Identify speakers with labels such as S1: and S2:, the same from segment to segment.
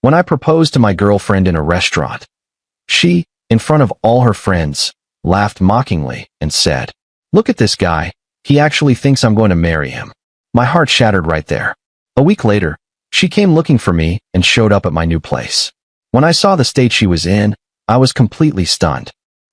S1: When I proposed to my girlfriend in a restaurant, she, in front of all her friends, laughed mockingly and said, "Look at this guy. He actually thinks I'm going to marry him." My heart shattered right there. A week later, she came looking for me and showed up at my new place. When I saw the state she was in, I was completely stunned.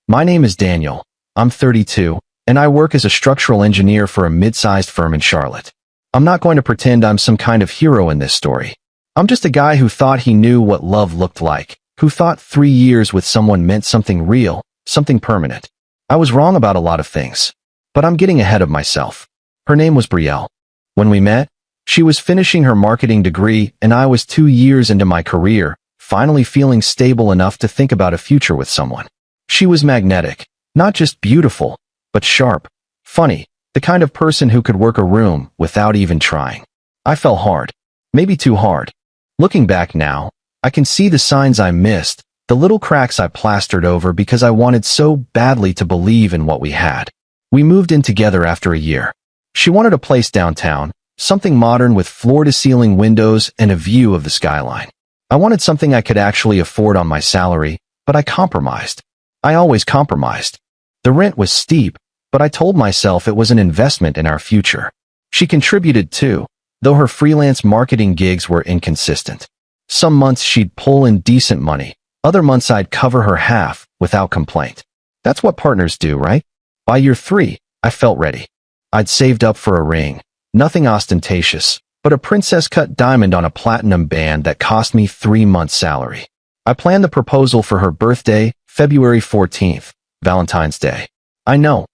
S1: My name is Daniel. I'm 32, and I work as a structural engineer for a mid-sized firm in Charlotte. I'm not going to pretend I'm some kind of hero in this story. I'm just a guy who thought he knew what love looked like, who thought 3 years with someone meant something real, something permanent. I was wrong about a lot of things, but I'm getting ahead of myself. Her name was Brielle. When we met, she was finishing her marketing degree, and I was 2 years into my career, finally feeling stable enough to think about a future with someone. She was magnetic, not just beautiful, but sharp, funny, the kind of person who could work a room without even trying. I fell hard. Maybe too hard. Looking back now, I can see the signs I missed, the little cracks I plastered over because I wanted so badly to believe in what we had. We moved in together after a year. She wanted a place downtown, something modern with floor-to-ceiling windows and a view of the skyline. I wanted something I could actually afford on my salary, but I compromised. I always compromised. The rent was steep, but I told myself it was an investment in our future. She contributed too, though her freelance marketing gigs were inconsistent. Some months she'd pull in decent money, other months I'd cover her half, without complaint. That's what partners do, right? By year 3, I felt ready. I'd saved up for a ring, nothing ostentatious, but a princess-cut diamond on a platinum band that cost me 3 months' salary. I planned the proposal for her birthday, February 14th, Valentine's Day. I know,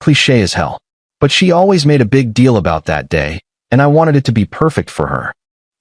S1: cliché as hell. But she always made a big deal about that day, and I wanted it to be perfect for her.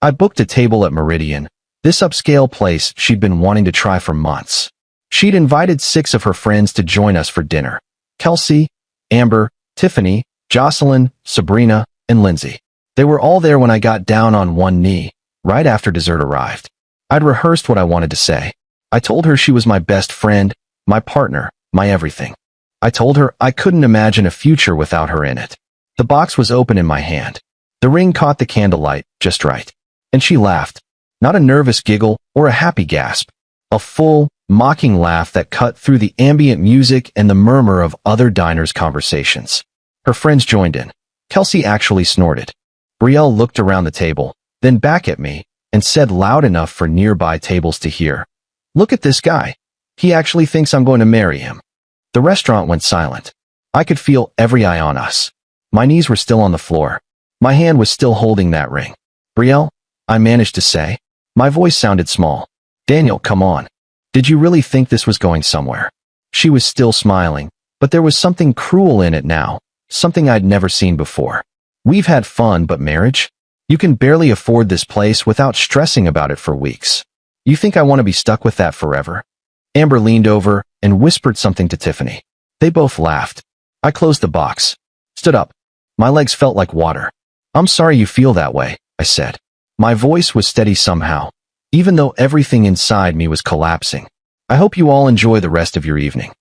S1: I booked a table at Meridian, this upscale place she'd been wanting to try for months. She'd invited 6 of her friends to join us for dinner: Kelsey, Amber, Tiffany, Jocelyn, Sabrina, and Lindsay. They were all there when I got down on one knee, right after dessert arrived. I'd rehearsed what I wanted to say. I told her she was my best friend, my partner, my everything. I told her I couldn't imagine a future without her in it. The box was open in my hand. The ring caught the candlelight just right. And she laughed. Not a nervous giggle or a happy gasp. A full, mocking laugh that cut through the ambient music and the murmur of other diners' conversations. Her friends joined in. Kelsey actually snorted. Brielle looked around the table, then back at me, and said loud enough for nearby tables to hear, "Look at this guy. He actually thinks I'm going to marry him." The restaurant went silent. I could feel every eye on us. My knees were still on the floor. My hand was still holding that ring. "Brielle," I managed to say. My voice sounded small. "Daniel, come on. Did you really think this was going somewhere?" She was still smiling, but there was something cruel in it now, something I'd never seen before. "We've had fun, but marriage? You can barely afford this place without stressing about it for weeks. You think I want to be stuck with that forever?" Amber leaned over and whispered something to Tiffany. They both laughed. I closed the box, stood up. My legs felt like water. "I'm sorry you feel that way," I said. My voice was steady somehow, even though everything inside me was collapsing. "I hope you all enjoy the rest of your evening."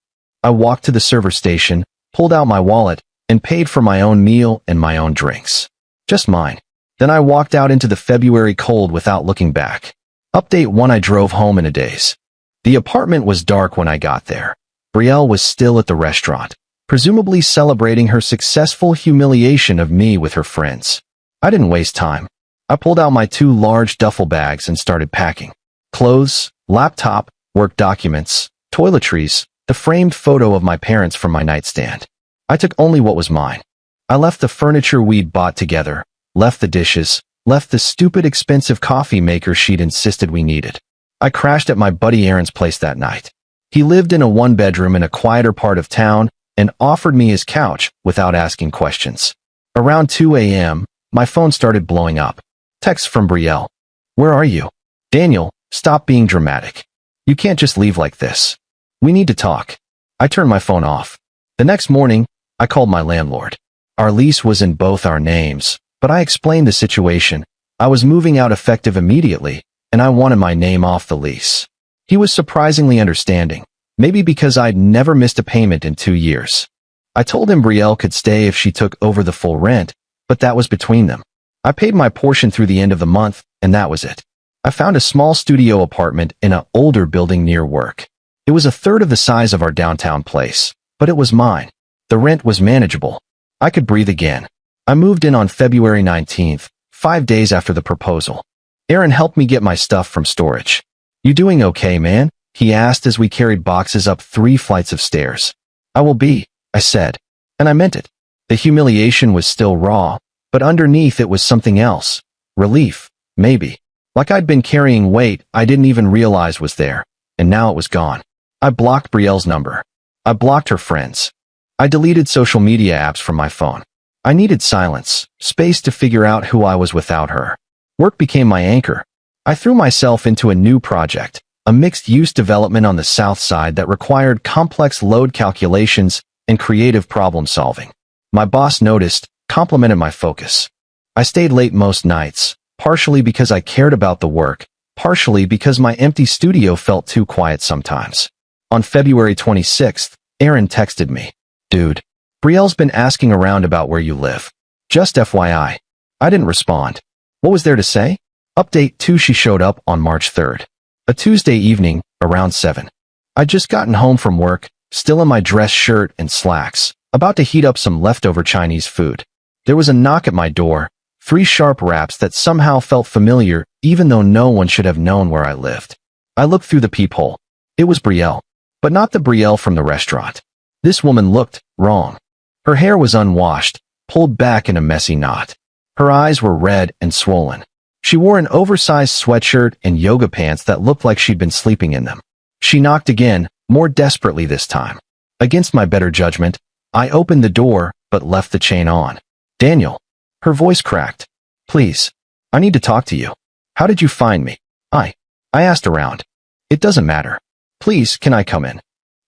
S1: I walked to the server station, pulled out my wallet, and paid for my own meal and my own drinks. Just mine. Then I walked out into the February cold without looking back. Update 1: I drove home in a daze. The apartment was dark when I got there. Brielle was still at the restaurant, presumably celebrating her successful humiliation of me with her friends. I didn't waste time. I pulled out my 2 large duffel bags and started packing. Clothes, laptop, work documents, toiletries, the framed photo of my parents from my nightstand. I took only what was mine. I left the furniture we'd bought together, left the dishes, left the stupid expensive coffee maker she'd insisted we needed. I crashed at my buddy Aaron's place that night. He lived in a 1-bedroom in a quieter part of town and offered me his couch without asking questions. Around 2 a.m., my phone started blowing up. Text from Brielle. "Where are you? Daniel, stop being dramatic. You can't just leave like this. We need to talk." I turned my phone off. The next morning, I called my landlord. Our lease was in both our names, but I explained the situation. I was moving out effective immediately, and I wanted my name off the lease. He was surprisingly understanding, maybe because I'd never missed a payment in 2 years. I told him Brielle could stay if she took over the full rent, but that was between them. I paid my portion through the end of the month, and that was it. I found a small studio apartment in an older building near work. It was a third of the size of our downtown place, but it was mine. The rent was manageable. I could breathe again. I moved in on February 19th, 5 days after the proposal. Aaron helped me get my stuff from storage. "You doing okay, man?" he asked as we carried boxes up 3 flights of stairs. "I will be," I said, and I meant it. The humiliation was still raw, but underneath it was something else. Relief, maybe. Like I'd been carrying weight I didn't even realize was there, and now it was gone. I blocked Brielle's number. I blocked her friends. I deleted social media apps from my phone. I needed silence, space to figure out who I was without her. Work became my anchor. I threw myself into a new project, a mixed-use development on the south side that required complex load calculations and creative problem-solving. My boss noticed, complimented my focus. I stayed late most nights, partially because I cared about the work, partially because my empty studio felt too quiet sometimes. On February 26th, Aaron texted me, "Dude, Brielle's been asking around about where you live. Just FYI." I didn't respond. What was there to say? Update 2: She showed up on March 3rd. A Tuesday evening, around 7. I'd just gotten home from work, still in my dress shirt and slacks, about to heat up some leftover Chinese food. There was a knock at my door, 3 sharp raps that somehow felt familiar even though no one should have known where I lived. I looked through the peephole. It was Brielle, but not the Brielle from the restaurant. This woman looked wrong. Her hair was unwashed, pulled back in a messy knot. Her eyes were red and swollen. She wore an oversized sweatshirt and yoga pants that looked like she'd been sleeping in them. She knocked again, more desperately this time. Against my better judgment, I opened the door, but left the chain on. "Daniel." Her voice cracked. "Please. I need to talk to you. How did you find me?" I asked around. "It doesn't matter. Please, can I come in?"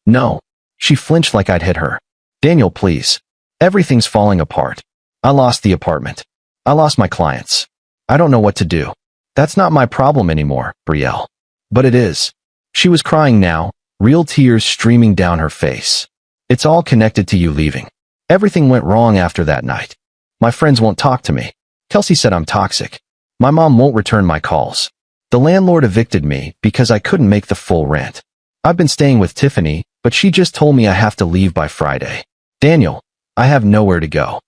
S1: "No." She flinched like I'd hit her. "Daniel, please. Everything's falling apart. I lost the apartment. I lost my clients. I don't know what to do. That's not my problem anymore, Brielle." "But it is." She was crying now, real tears streaming down her face. "It's all connected to you leaving. Everything went wrong after that night. My friends won't talk to me. Kelsey said I'm toxic. My mom won't return my calls. The landlord evicted me because I couldn't make the full rent. I've been staying with Tiffany, but she just told me I have to leave by Friday. Daniel, I have nowhere to go.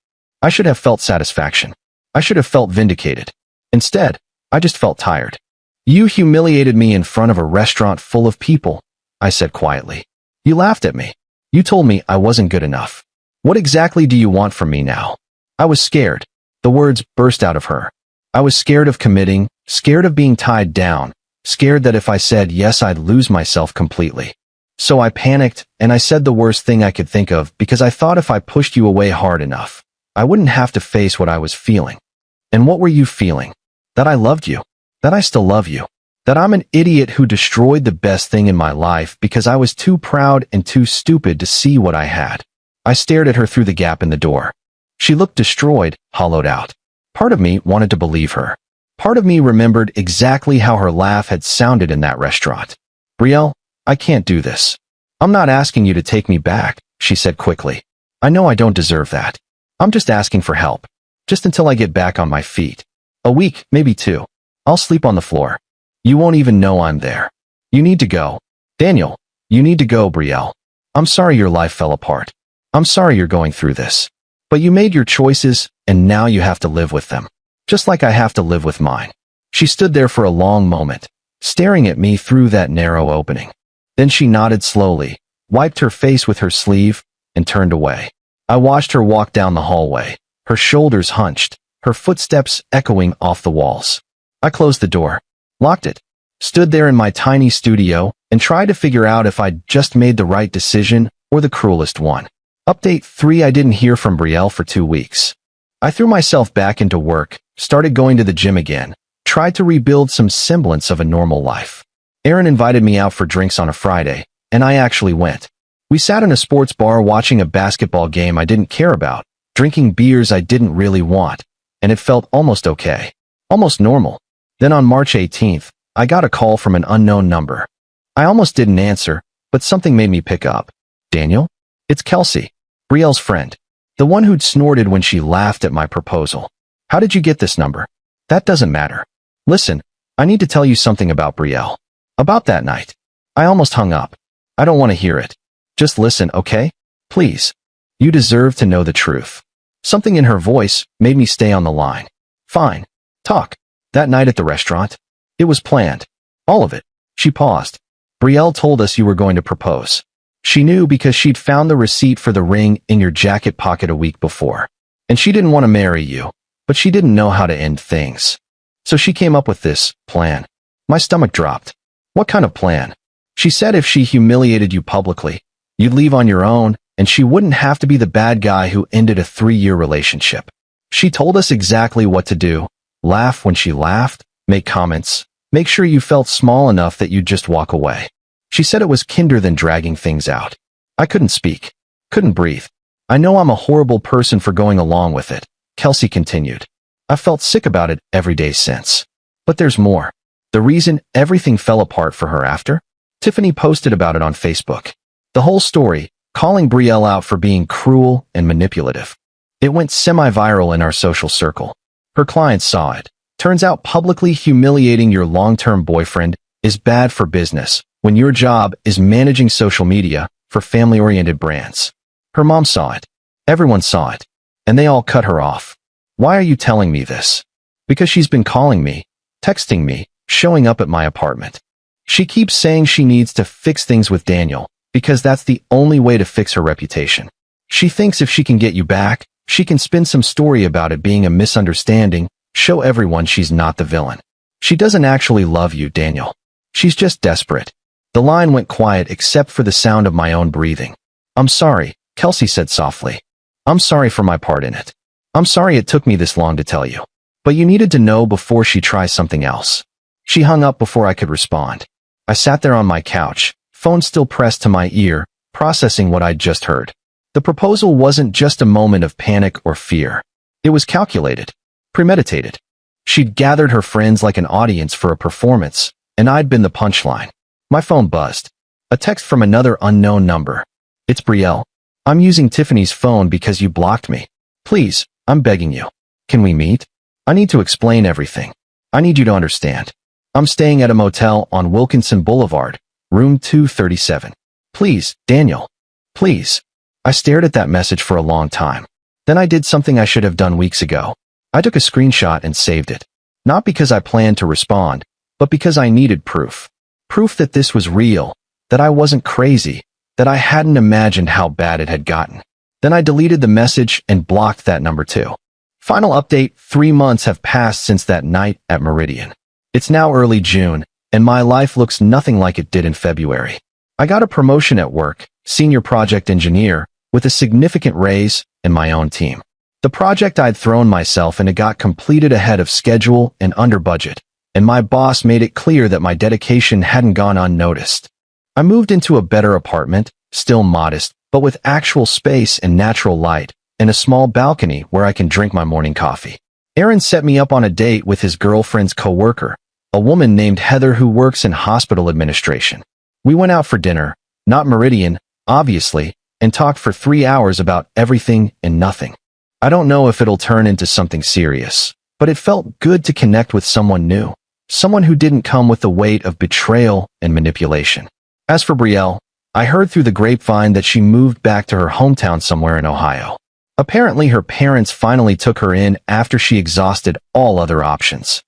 S1: I should have felt satisfaction. I should have felt vindicated. Instead, I just felt tired. You humiliated me in front of a restaurant full of people," I said quietly. "You laughed at me. You told me I wasn't good enough. What exactly do you want from me now?" I was scared. The words burst out of her. I was scared of committing, scared of being tied down, scared that if I said yes I'd lose myself completely. So I panicked, and I said the worst thing I could think of because I thought if I pushed you away hard enough, I wouldn't have to face what I was feeling. And what were you feeling? That I loved you. That I still love you. That I'm an idiot who destroyed the best thing in my life because I was too proud and too stupid to see what I had. I stared at her through the gap in the door. She looked destroyed, hollowed out. Part of me wanted to believe her. Part of me remembered exactly how her laugh had sounded in that restaurant. "Brielle, I can't do this. I'm not asking you to take me back," she said quickly. "I know I don't deserve that. I'm just asking for help. Just until I get back on my feet. A week, maybe 2. I'll sleep on the floor. You won't even know I'm there. You need to go. Daniel, you need to go, Brielle. I'm sorry your life fell apart. I'm sorry you're going through this. But you made your choices, and now you have to live with them. Just like I have to live with mine." She stood there for a long moment, staring at me through that narrow opening. Then she nodded slowly, wiped her face with her sleeve, and turned away. I watched her walk down the hallway, her shoulders hunched, her footsteps echoing off the walls. I closed the door, locked it, stood there in my tiny studio, and tried to figure out if I'd just made the right decision or the cruelest one. Update 3: I didn't hear from Brielle for 2 weeks. I threw myself back into work, started going to the gym again, tried to rebuild some semblance of a normal life. Aaron invited me out for drinks on a Friday, and I actually went. We sat in a sports bar watching a basketball game I didn't care about, drinking beers I didn't really want, and it felt almost okay. Almost normal. Then on March 18th, I got a call from an unknown number. I almost didn't answer, but something made me pick up. "Daniel? It's Kelsey, Brielle's friend. The one who'd snorted when she laughed at my proposal. How did you get this number?" "That doesn't matter. Listen, I need to tell you something about Betrayal. About that night. I almost hung up. I don't want to hear it. Just listen, okay? Please. You deserve to know the truth. Something in her voice made me stay on the line. Fine. Talk. That night at the restaurant. It was planned. All of it. She paused. Betrayal told us you were going to propose. She knew because she'd found the receipt for the ring in your jacket pocket a week before. And she didn't want to marry you, but she didn't know how to end things. So she came up with this plan. My stomach dropped. What kind of plan? She said if she humiliated you publicly, you'd leave on your own, and she wouldn't have to be the bad guy who ended a 3-year relationship. She told us exactly what to do. Laugh when she laughed, make comments, make sure you felt small enough that you'd just walk away. She said it was kinder than dragging things out. I couldn't speak. Couldn't breathe. I know I'm a horrible person for going along with it, Kelsey continued. I felt sick about it every day since. But there's more. The reason everything fell apart for her after? Tiffany posted about it on Facebook. The whole story, calling Betrayal out for being cruel and manipulative. It went semi-viral in our social circle. Her clients saw it. Turns out publicly humiliating your long-term boyfriend is bad for business when your job is managing social media for family-oriented brands. Her mom saw it. Everyone saw it. And they all cut her off. Why are you telling me this? Because she's been calling me, texting me, showing up at my apartment. She keeps saying she needs to fix things with Daniel because that's the only way to fix her reputation. She thinks if she can get you back, she can spin some story about it being a misunderstanding, show everyone she's not the villain. She doesn't actually love you, Daniel. She's just desperate. The line went quiet except for the sound of my own breathing. I'm sorry, Kelsey said softly. I'm sorry for my part in it. I'm sorry it took me this long to tell you. But you needed to know before she tries something else. She hung up before I could respond. I sat there on my couch, phone still pressed to my ear, processing what I'd just heard. The proposal wasn't just a moment of panic or fear. It was calculated, premeditated. She'd gathered her friends like an audience for a performance, and I'd been the punchline. My phone buzzed. A text from another unknown number. It's Betrayal. I'm using Tiffany's phone because you blocked me. Please, I'm begging you. Can we meet? I need to explain everything. I need you to understand. I'm staying at a motel on Wilkinson Boulevard, room 237. Please, Daniel. Please. I stared at that message for a long time. Then I did something I should have done weeks ago. I took a screenshot and saved it. Not because I planned to respond, but because I needed proof. Proof that this was real, that I wasn't crazy, that I hadn't imagined how bad it had gotten. Then I deleted the message and blocked that number too. Final update, 3 months have passed since that night at Meridian. It's now early June, and my life looks nothing like it did in February. I got a promotion at work, senior project engineer, with a significant raise and my own team. The project I'd thrown myself into got completed ahead of schedule and under budget, and my boss made it clear that my dedication hadn't gone unnoticed. I moved into a better apartment, still modest, but with actual space and natural light, and a small balcony where I can drink my morning coffee. Aaron set me up on a date with his girlfriend's coworker, a woman named Heather who works in hospital administration. We went out for dinner, not Meridian, obviously, and talked for 3 hours about everything and nothing. I don't know if it'll turn into something serious, but it felt good to connect with someone new, someone who didn't come with the weight of betrayal and manipulation. As for Betrayal, I heard through the grapevine that she moved back to her hometown somewhere in Ohio. Apparently her parents finally took her in after she exhausted all other options.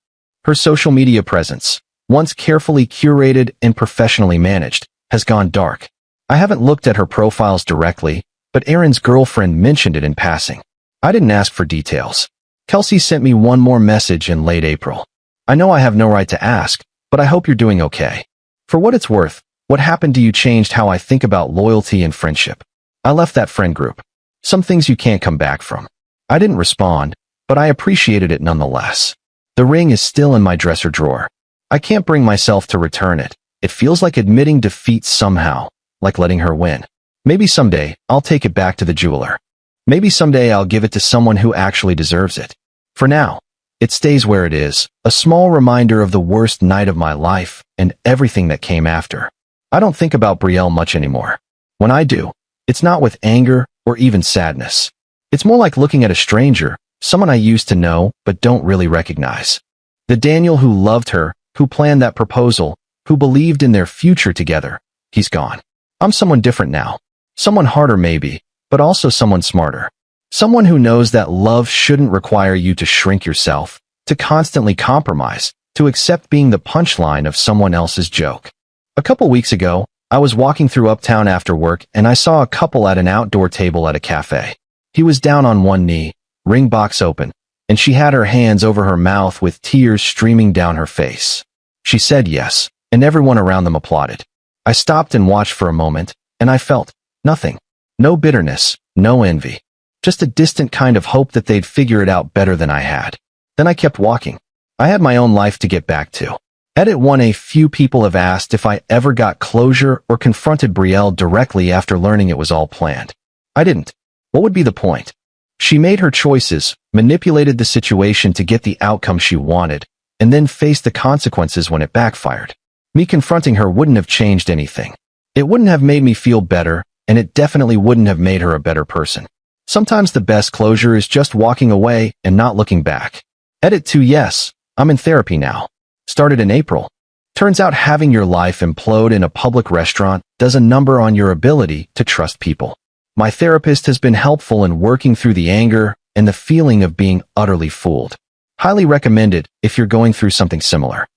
S1: Her social media presence, once carefully curated and professionally managed, has gone dark. I haven't looked at her profiles directly, but Aaron's girlfriend mentioned it in passing. I didn't ask for details. Kelsey sent me one more message in late April. I know I have no right to ask, but I hope you're doing okay. For what it's worth, what happened to you changed how I think about loyalty and friendship. I left that friend group. Some things you can't come back from. I didn't respond, but I appreciated it nonetheless. The ring is still in my dresser drawer. I can't bring myself to return it. It feels like admitting defeat somehow, like letting her win. Maybe someday I'll take it back to the jeweler. Maybe someday I'll give it to someone who actually deserves it. For now, it stays where it is, a small reminder of the worst night of my life and everything that came after. I don't think about Betrayal much anymore. When I do, it's not with anger or even sadness. It's more like looking at a stranger, someone I used to know but don't really recognize. The Daniel who loved her, who planned that proposal, who believed in their future together. He's gone. I'm someone different now. Someone harder maybe, but also someone smarter. Someone who knows that love shouldn't require you to shrink yourself, to constantly compromise, to accept being the punchline of someone else's joke. A couple weeks ago, I was walking through Uptown after work and I saw a couple at an outdoor table at a cafe. He was down on one knee, ring box open, and she had her hands over her mouth with tears streaming down her face. She said yes, and everyone around them applauded. I stopped and watched for a moment, and I felt nothing. No bitterness, no envy. Just a distant kind of hope that they'd figure it out better than I had. Then I kept walking. I had my own life to get back to. Edit 1. A few people have asked if I ever got closure or confronted Betrayal directly after learning it was all planned. I didn't. What would be the point? She made her choices, manipulated the situation to get the outcome she wanted, and then faced the consequences when it backfired. Me confronting her wouldn't have changed anything. It wouldn't have made me feel better, and it definitely wouldn't have made her a better person. Sometimes the best closure is just walking away and not looking back. Edit 2. Yes, I'm in therapy now. Started in April. Turns out having your life implode in a public restaurant does a number on your ability to trust people. My therapist has been helpful in working through the anger and the feeling of being utterly fooled. Highly recommended if you're going through something similar.